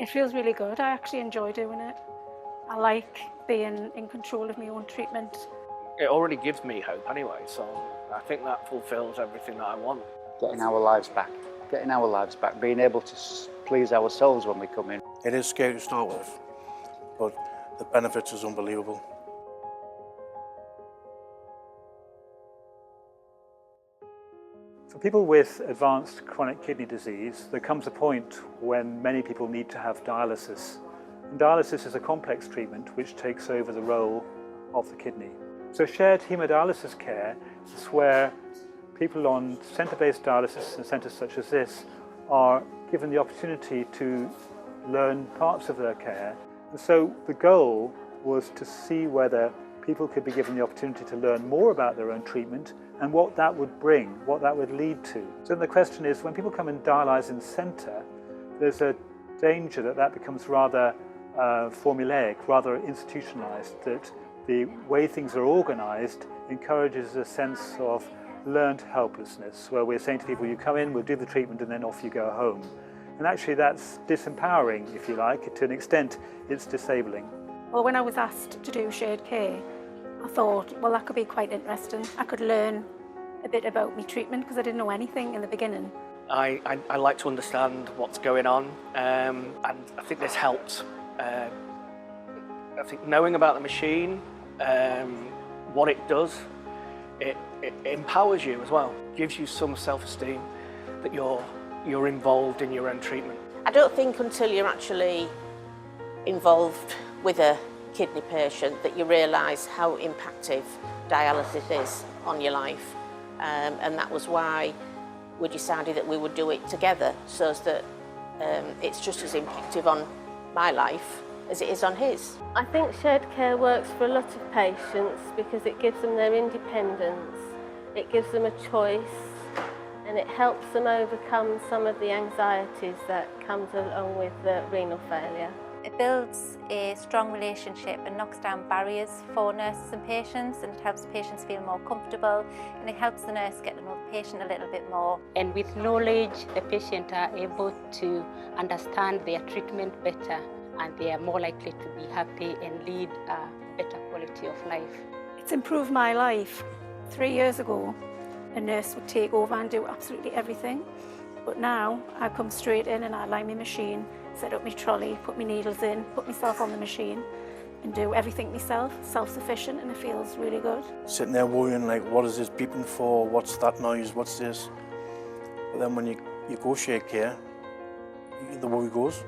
It feels really good. I actually enjoy doing it. I like being in control of my own treatment. It already gives me hope anyway, so I think that fulfills everything that I want. Getting our lives back, being able to please ourselves when we come in. It is scary to start with, but the benefits is unbelievable. For people with advanced chronic kidney disease, there comes a point when many people need to have dialysis. And dialysis is a complex treatment which takes over the role of the kidney. So shared haemodialysis care is where people on centre-based dialysis in centres such as this are given the opportunity to learn parts of their care. And so the goal was to see whether people could be given the opportunity to learn more about their own treatment and what that would bring, what that would lead to. So the question is, when people come and dialyse in centre, there's a danger that that becomes rather formulaic, rather institutionalised, that the way things are organised encourages a sense of learned helplessness, where we're saying to people, you come in, we'll do the treatment, and then off you go home. And actually that's disempowering, if you like. To an extent, it's disabling. Well, when I was asked to do shared care, I thought, well, that could be quite interesting. I could learn a bit about my treatment because I didn't know anything in the beginning. I like to understand what's going on, and I think this helps. I think knowing about the machine, what it does, it empowers you as well. Gives you some self-esteem that you're involved in your own treatment. I don't think until you're actually involved with a kidney patient that you realise how impactful dialysis is on your life, and that was why we decided that we would do it together, so that it's just as impactful on my life as it is on his. I think shared care works for a lot of patients because it gives them their independence, it gives them a choice, and it helps them overcome some of the anxieties that comes along with the renal failure. It builds a strong relationship and knocks down barriers for nurses and patients, and it helps patients feel more comfortable, and it helps the nurse get to know the patient a little bit more. And with knowledge, the patient are able to understand their treatment better, and they are more likely to be happy and lead a better quality of life. It's improved my life. 3 years ago, a nurse would take over and do absolutely everything. But now I come straight in and I line my machine, set up my trolley, put my needles in, put myself on the machine and do everything myself, self-sufficient, and it feels really good. Sitting there worrying like, what is this beeping for? What's that noise? What's this? But then when you go share care, the worry goes.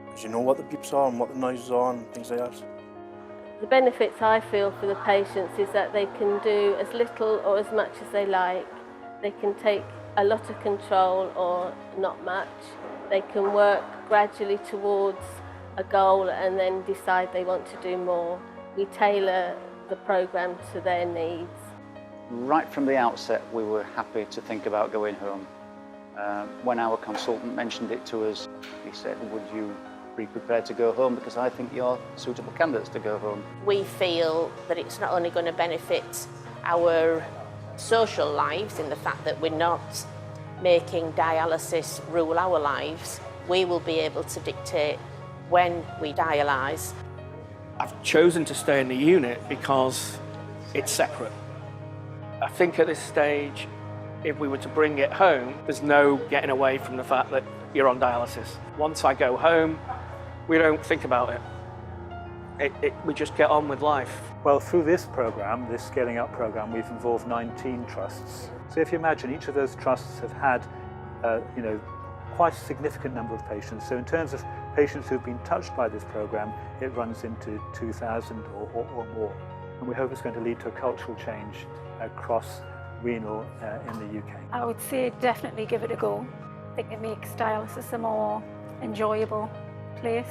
Because you know what the beeps are and what the noises are and things like that. The benefits I feel for the patients is that they can do as little or as much as they like. They can take a lot of control or not much. They can work gradually towards a goal and then decide they want to do more. We tailor the programme to their needs. Right from the outset, we were happy to think about going home. When our consultant mentioned it to us, he said, would you be prepared to go home, because I think you're suitable candidates to go home. We feel that it's not only going to benefit our social lives in the fact that we're not making dialysis rule our lives, we will be able to dictate when we dialyse. I've chosen to stay in the unit because it's separate. I think at this stage, if we were to bring it home, there's no getting away from the fact that you're on dialysis. Once I go home, we don't think about it. We just get on with life. Well, through this programme, this Scaling Up programme, we've involved 19 trusts. So if you imagine, each of those trusts have had, quite a significant number of patients. So in terms of patients who've been touched by this programme, it runs into 2,000 or more. And we hope it's going to lead to a cultural change across renal in the UK. I would say definitely give it a go. I think it makes dialysis a more enjoyable place.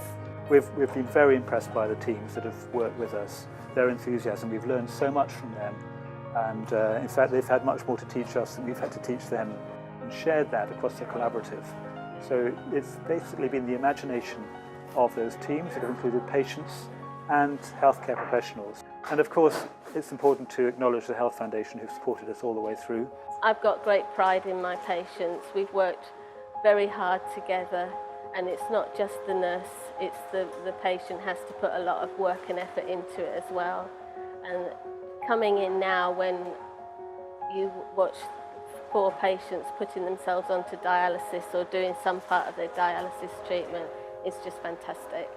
We've been very impressed by the teams that have worked with us, their enthusiasm. We've learned so much from them, and in fact they've had much more to teach us than we've had to teach them, and shared that across the collaborative. So it's basically been the imagination of those teams that have included patients and healthcare professionals. And of course it's important to acknowledge the Health Foundation who've supported us all the way through. I've got great pride in my patients. We've worked very hard together, And it's not just the nurse, it's the patient has to put a lot of work and effort into it as well. And coming in now when you watch 4 patients putting themselves onto dialysis or doing some part of their dialysis treatment is just fantastic.